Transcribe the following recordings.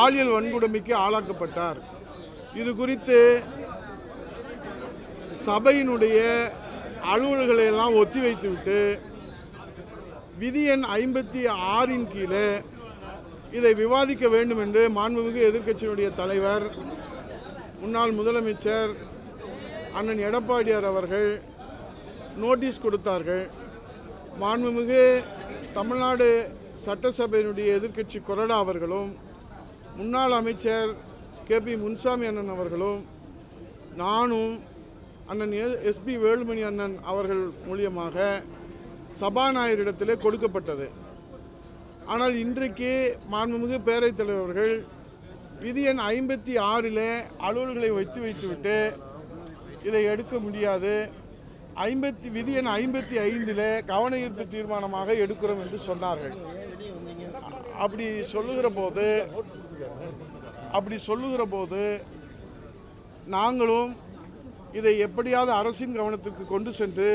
பாலியல் வன்கொடுமைக்கு ஆளாக்கப்பட்டார். இது குறித்து சபையினுடைய அலுவல்களை எல்லாம் ஒத்திவைத்துவிட்டு விதி எண் 56 கீழே இதை விவாதிக்க வேண்டும் என்று மாண்புமிகு எதிர்க்கட்சியினுடைய தலைவர் முன்னாள் முதலமைச்சர் அண்ணன் எடப்பாடியார் அவர்கள் நோட்டீஸ் கொடுத்தார்கள். மாண்புமிகு தமிழ்நாடு சட்டசபையினுடைய எதிர்க்கட்சி கொறடா அவர்களும் முன்னாள் அமைச்சர் KP முன்சாமி அண்ணன் அவர்களும் நானும் அண்ணன் SP வேலுமணி அண்ணன் அவர்கள் மூலியமாக சபாநாயகரிடத்திலே கொடுக்கப்பட்டது. ஆனால் இன்றைக்கு மாண்புமிகு பேரவைத் தலைவர்கள் விதி எண் 56 அலுவல்களை வைத்துவிட்டு இதை எடுக்க முடியாது, விதி எண் 55 கவன ஈர்ப்பு தீர்மானமாக எடுக்கிறோம் என்று சொன்னார்கள். அப்படி சொல்லுகிற போது நாங்களும் இதை எப்படியாவது அரசின் கவனத்துக்கு கொண்டு சென்று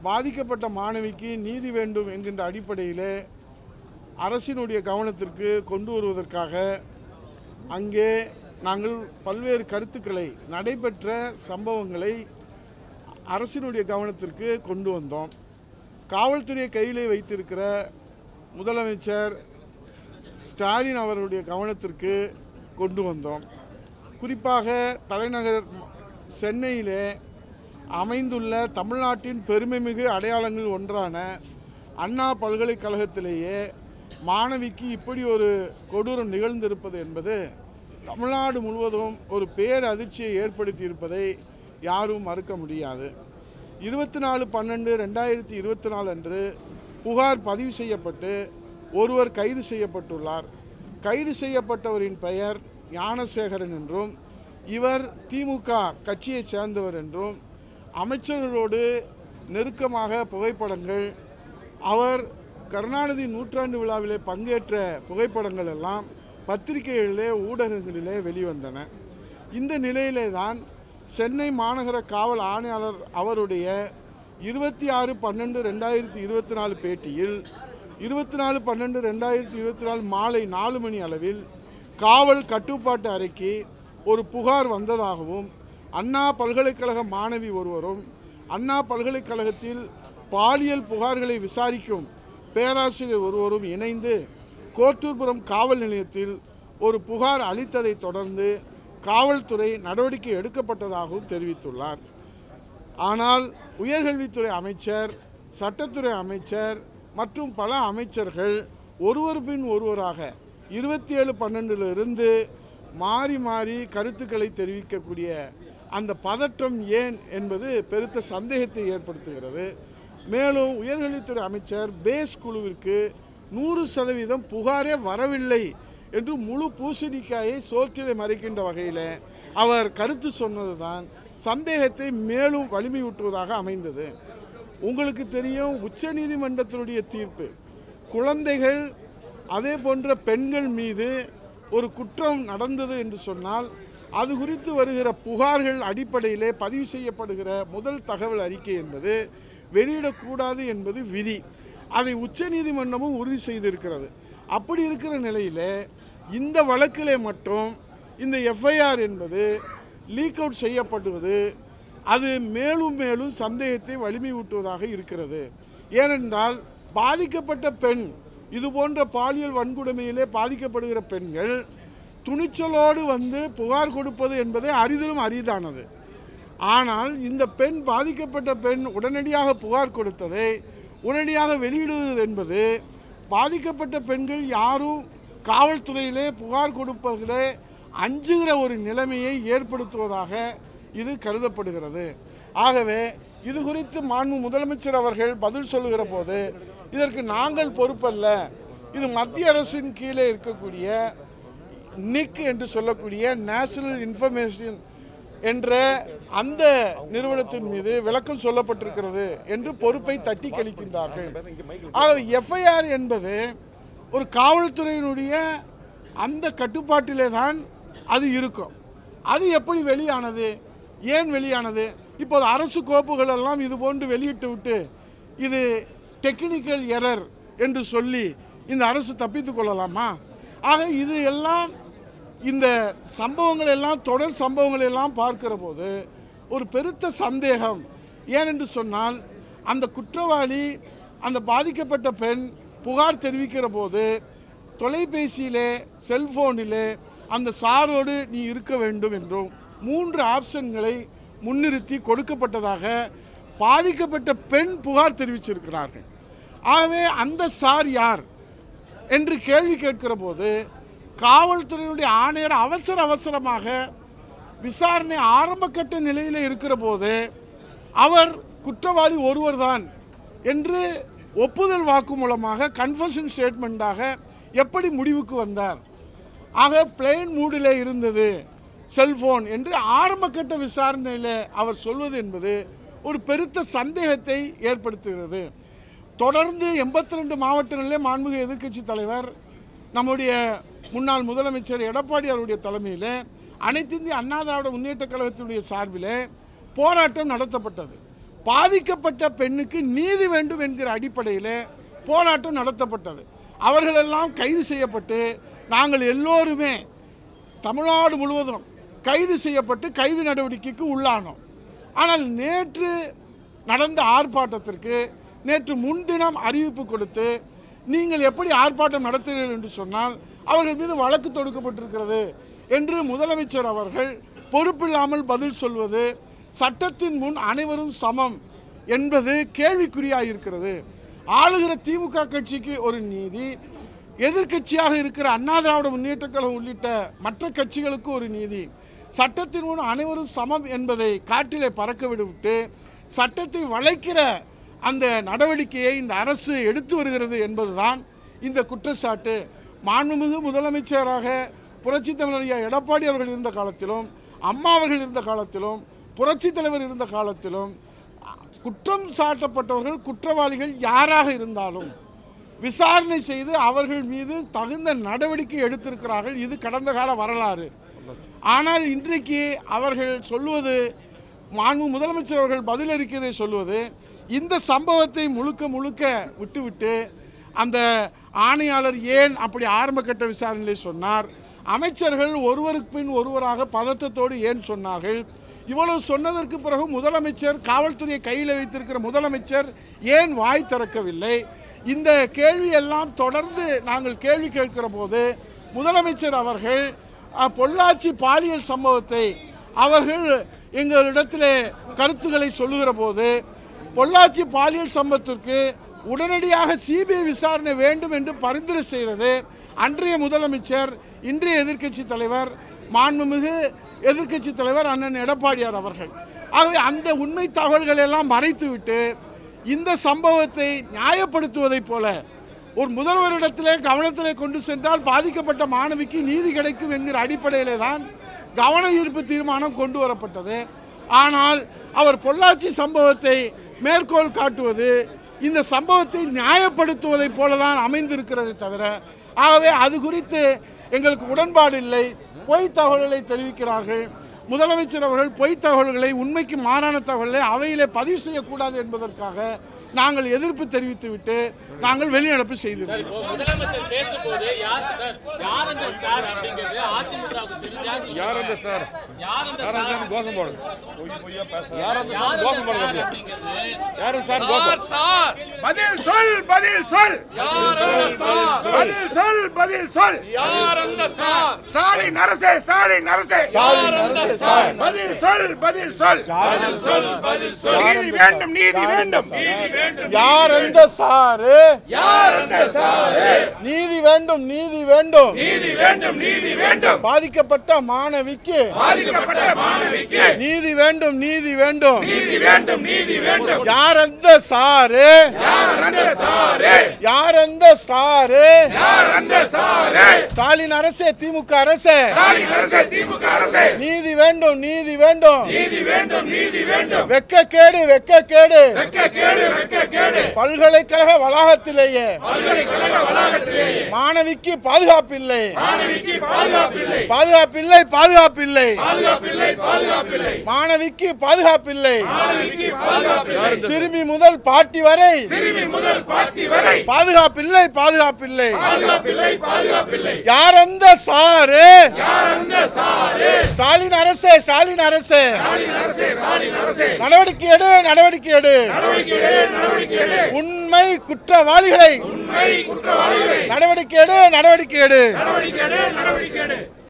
பாதிக்கப்பட்ட மாணவிக்கு நீதி வேண்டும் என்கின்ற அடிப்படையில் அரசினுடைய கவனத்திற்கு கொண்டு வருவதற்காக அங்கே நாங்கள் பல்வேறு கருத்துக்களை நடைபெற்ற சம்பவங்களை அரசினுடைய கவனத்திற்கு கொண்டு வந்தோம். காவல்துறை கையிலே வைத்திருக்கிற முதலமைச்சர் ஸ்டாலின் அவருடைய கவனத்திற்கு கொண்டு வந்தோம். குறிப்பாக தலைநகர் சென்னையிலே அமைந்துள்ள தமிழ்நாட்டின் பெருமைமிகு அடையாளங்கள் ஒன்றான அண்ணா பல்கலைக்கழகத்திலேயே மாணவிக்கு இப்படி ஒரு கொடூரம் நிகழ்ந்திருப்பது என்பது தமிழ்நாடு முழுவதும் ஒரு பேர் அதிர்ச்சியை ஏற்படுத்தி இருப்பதை யாரும் மறுக்க முடியாது. 24/12/2024 அன்று புகார் பதிவு செய்யப்பட்டு ஒருவர் கைது செய்யப்பட்டுள்ளார். கைது செய்யப்பட்டவரின் பெயர் ஞானசேகரன் என்றும் இவர் திமுக கட்சியை சேர்ந்தவர் என்றும் அமைச்சர்களோடு நெருக்கமாக புகைப்படங்கள், அவர் கருணாநிதி நூற்றாண்டு விழாவிலே பங்கேற்ற புகைப்படங்கள் எல்லாம் பத்திரிகைகளிலே ஊடகங்களிலே வெளிவந்தன. இந்த நிலையிலே தான் சென்னை மாநகர காவல் ஆணையாளர் அவருடைய 26/12/2024 பேட்டியில் 24/12/2024 மாலை 4 மணி அளவில் காவல் கட்டுப்பாட்டு அறைக்கு ஒரு புகார் வந்ததாகவும் அண்ணா பல்கலைக்கழக மாணவி ஒருவரும் அண்ணா பல்கலைக்கழகத்தில் பாலியல் புகார்களை விசாரிக்கும் பேராசிரியர் ஒருவரும் இணைந்து கோட்டூர்புரம் காவல் நிலையத்தில் ஒரு புகார் அளித்ததை தொடர்ந்து காவல்துறை நடவடிக்கை எடுக்கப்பட்டதாகவும் தெரிவித்துள்ளார். ஆனால் உயர்கல்வித்துறை அமைச்சர், சட்டத்துறை அமைச்சர் மற்றும் பல அமைச்சர்கள் ஒருவர் பின் ஒருவராக 27/12 மாறி மாறி கருத்துக்களை தெரிவிக்கக்கூடிய அந்த பதற்றம் ஏன் என்பது பெருத்த சந்தேகத்தை ஏற்படுத்துகிறது. மேலும் உயர்கல்வித்துறை அமைச்சர் பேஸ் குழுவிற்கு 100% புகாரே வரவில்லை என்று முழு பூசணிக்காயை சோற்றிலே மறைக்கின்ற வகையில் அவர் கருத்து சொன்னது தான் சந்தேகத்தை மேலும் வலிமையூட்டுவதாக அமைந்தது. உங்களுக்கு தெரியும், உச்சநீதிமன்றத்தினுடைய தீர்ப்பு குழந்தைகள் அதே போன்ற பெண்கள் மீது ஒரு குற்றம் நடந்தது என்று சொன்னால் அது குறித்து வருகிற புகார்கள் அடிப்படையிலே பதிவு செய்யப்படுகிற முதல் தகவல் அறிக்கை என்பது வெளியிடக்கூடாது என்பது விதி. அதை உச்சநீதிமன்றமும் உறுதி செய்திருக்கிறது. அப்படி இருக்கிற நிலையில் இந்த வழக்கிலே மட்டும் இந்த FIR என்பது லீக் அவுட் செய்யப்படுவது அது மேலும் மேலும் சந்தேகத்தை வலிமையூட்டுவதாக இருக்கிறது. ஏனென்றால் பாதிக்கப்பட்ட பெண், இது போன்ற பாலியல் வன்கொடுமையிலே பாதிக்கப்படுகிற பெண்கள் துணிச்சலோடு வந்து புகார் கொடுப்பது என்பதே அரிதிலும் அரிதானது. ஆனால் இந்த பெண், பாதிக்கப்பட்ட பெண் உடனடியாக புகார் கொடுத்ததை உடனடியாக வெளியிடுவது என்பது பாதிக்கப்பட்ட பெண்கள் யாரும் காவல்துறையிலே புகார் கொடுப்பதிலே அஞ்சுகிற ஒரு நிலைமையை ஏற்படுத்துவதாக இது கருதப்படுகிறது. ஆகவே இது குறித்து மாண்பு முதலமைச்சர் அவர்கள் பதில் சொல்லுகிற போது இதற்கு நாங்கள் பொறுப்பல்ல, இது மத்திய அரசின் கீழே இருக்கக்கூடிய NIC என்று சொல்லக்கூடிய நேஷனல் இன்ஃபர்மேஷன் என்ற அந்த நிறுவனத்தின் மீது விளக்கம் சொல்லப்பட்டிருக்கிறது என்று பொறுப்பை தட்டி கழிக்கின்றார்கள். ஆகவே FIR என்பது ஒரு காவல்துறையினுடைய அந்த கட்டுப்பாட்டிலே தான் அது இருக்கும். அது எப்படி வெளியானது, ஏன் வெளியானது? இப்போது அரசு கோப்புகள் எல்லாம் இது போன்று வெளியிட்டு விட்டு இது டெக்னிக்கல் எரர் என்று சொல்லி இந்த அரசு தப்பித்து கொள்ளலாமா? ஆக இது எல்லாம் இந்த சம்பவங்கள் எல்லாம் தொடர் சம்பவங்கள் எல்லாம் பார்க்கிற போது ஒரு பெருத்த சந்தேகம். ஏனென்று சொன்னால் அந்த குற்றவாளி அந்த பாதிக்கப்பட்ட பெண் புகார் தெரிவிக்கிற போது தொலைபேசியிலே செல்போனிலே அந்த சாரோடு நீ இருக்க வேண்டும் என்றும் 3 ஆப்ஷன்களை முன்னிறுத்தி கொடுக்கப்பட்டதாக பாதிக்கப்பட்ட பெண் புகார் தெரிவிச்சிருக்கிறார்கள். ஆகவே அந்த சார் யார் என்று கேள்வி கேட்கிற போது காவல்துறையினுடைய ஆணையர் அவசரமாக விசாரணை ஆரம்பகட்ட நிலையில் இருக்கிற போது அவர் குற்றவாளி ஒருவர்தான் என்று ஒப்புதல் வாக்குமூலமாக கன்ஃபெஷன் ஸ்டேட்மெண்ட்டாக எப்படி முடிவுக்கு வந்தார்? ஆக பிளெயின் மூடில் இருந்தது செல்போன் என்று ஆரம்பகட்ட விசாரணையில் அவர் சொல்வது என்பது ஒரு பெருத்த சந்தேகத்தை ஏற்படுத்துகிறது. தொடர்ந்து 82 மாவட்டங்களிலே மாண்புமிகு எதிர்க்கட்சி தலைவர் நம்முடைய முன்னாள் முதலமைச்சர் எடப்பாடி அவருடைய தலைமையில் அனைத்து இந்திய அண்ணா திராவிட முன்னேற்ற கழகத்தினுடைய சார்பில் போராட்டம் நடத்தப்பட்டது. பாதிக்கப்பட்ட பெண்ணுக்கு நீதி வேண்டும் என்கிற அடிப்படையில் போராட்டம் நடத்தப்பட்டது. அவர்களெல்லாம் கைது செய்யப்பட்டு நாங்கள் எல்லோருமே தமிழ்நாடு முழுவதும் கைது செய்யப்பட்டு கைது நடவடிக்கைக்கு உள்ளானோம். ஆனால் நேற்று நடந்த ஆர்ப்பாட்டத்திற்கு நேற்று முன்தினம் அறிவிப்பு கொடுத்து நீங்கள் எப்படி ஆர்ப்பாட்டம் நடத்துகிறீர்கள் என்று சொன்னால் அவர்கள் மீது வழக்கு தொடுக்கப்பட்டிருக்கிறது என்று முதலமைச்சர் அவர்கள் பொறுப்பில்லாமல் பதில் சொல்வது சட்டத்தின் முன் அனைவரும் சமம் என்பது கேள்விக்குறியாக இருக்கிறது. ஆளுகிற திமுக கட்சிக்கு ஒரு நீதி, எதிர்க்கட்சியாக இருக்கிற அண்ணா திராவிட முன்னேற்ற கழகம் உள்ளிட்ட மற்ற கட்சிகளுக்கு ஒரு நீதி, சட்டத்தின் முன் அனைவரும் சமம் என்பதை காற்றிலே பறக்க விட்டு சட்டத்தை வளைக்கிற அந்த நடவடிக்கையை இந்த அரசு எடுத்து வருகிறது என்பதுதான் இந்த குற்றச்சாட்டு. மாண்புமிகு முதலமைச்சராக புரட்சித் தலைவர் எடப்பாடி அவர்கள் இருந்த காலத்திலும் அம்மா அவர்கள் இருந்த காலத்திலும் புரட்சித் தலைவர் இருந்த காலத்திலும் குற்றம் சாட்டப்பட்டவர்கள் குற்றவாளிகள் யாராக இருந்தாலும் விசாரணை செய்து அவர்கள் மீது தகுந்த நடவடிக்கை எடுத்திருக்கிறார்கள். இது கடந்த கால வரலாறு. ஆனால் இன்றைக்கு அவர்கள் சொல்வது, மாண்பு முதலமைச்சர் அவர்கள் பதிலளிக்கிறதை சொல்வது, இந்த சம்பவத்தை முழுக்க விட்டுவிட்டு அந்த ஆணையாளர் ஏன் அப்படி ஆரம்பகட்ட விசாரணையை சொன்னார், அமைச்சர்கள் ஒருவருக்கு பின் ஒருவராக பதற்றத்தோடு ஏன் சொன்னார்கள், இவ்வளவு சொன்னதற்கு பிறகு முதலமைச்சர் காவல்துறையை கையில் வைத்திருக்கிற முதலமைச்சர் ஏன் வாய் திறக்கவில்லை, இந்த கேள்வியெல்லாம் தொடர்ந்து நாங்கள் கேள்வி கேட்கிற போது முதலமைச்சர் அவர்கள் பொள்ளாச்சி பாலியல் சம்பவத்தை அவர்கள் எங்களிடத்திலே கருத்துக்களை சொல்லுகிற போது பொள்ளாச்சி பாலியல் சம்பவத்திற்கு உடனடியாக சிபிஐ விசாரணை வேண்டும் என்று பரிந்துரை செய்தது அன்றைய முதலமைச்சர், இன்றைய எதிர்க்கட்சி தலைவர், மாண்புமிகு எதிர்க்கட்சி தலைவர் அண்ணன் எடப்பாடியார் அவர்கள். ஆகவே அந்த உண்மை தகவல்கள் எல்லாம் மறைத்துவிட்டு இந்த சம்பவத்தை நியாயப்படுத்துவதைப் போல ஒரு முதல்வரிடத்திலே கவனத்திலே கொண்டு சென்றால் பாதிக்கப்பட்ட மாணவிக்கு நீதி கிடைக்கும் என்கிற அடிப்படையிலே தான் கவன ஈர்ப்பு தீர்மானம் கொண்டு வரப்பட்டது. ஆனால் அவர் பொள்ளாச்சி சம்பவத்தை மேற்கோள் காட்டுவது இந்த சம்பவத்தை நியாயப்படுத்துவதைப் போல தான் அமைந்திருக்கிறதை தவிர, ஆகவே அது குறித்து எங்களுக்கு உடன்பாடு இல்லை. பொய் தகவல்களை தெரிவிக்கிறார்கள். முதலமைச்சர் அவர்கள் பொய் தகவல்களை, உண்மைக்கு மாறான தகவல்களை அவையிலே பதிவு செய்யக்கூடாது என்பதற்காக நாங்கள் எதிர்ப்பு தெரிவித்துவிட்டு நாங்கள் வெளிநடப்பு செய்திருக்கிறோம். முதலமைச்சர் பேசும்போது யார் அந்த சாரு? நீதி வேண்டும், நீதி வேண்டும், நீதி வேண்டும், நீதி வேண்டும். பாதிக்கப்பட்ட மாணவிக்கு நீதி வேண்டும், நீதி வேண்டும், நீதி வேண்டும், நீதி வேண்டும். யார் அந்த சாரு? யார் அந்த சாரு? ஸ்டாலின் அரசே, திமுக அரசே, நீதி வேண்டும், நீதி வேண்டும், நீதி வேண்டும், நீதி வேண்டும். வெக்க கேடு, வெக்க கேடு, வெக்க கேடு, வெக்க கேடு. பல்கலைக்கழக வளாகத்திலேயே மாணவிக்கு பாதுகாப்பில்லை, பாதுகாப்பில்லை, பாதுகாப்பில்லை, மாணவிக்கு பாதுகாப்பில்லை. சிறுமி முதல் பாட்டி வரை பாதுகாப்பில்லை, பாதுகாப்பில்லை. யார் அந்த சாரு? ஸ்டாலின் அரசு, ஸ்டாலின் அரசு, நடவடிக்கை எடு, நடவடிக்கை எடு. உண்மை குற்றவாளிகளை நடவடிக்கை எடு, நடவடிக்கை எடு.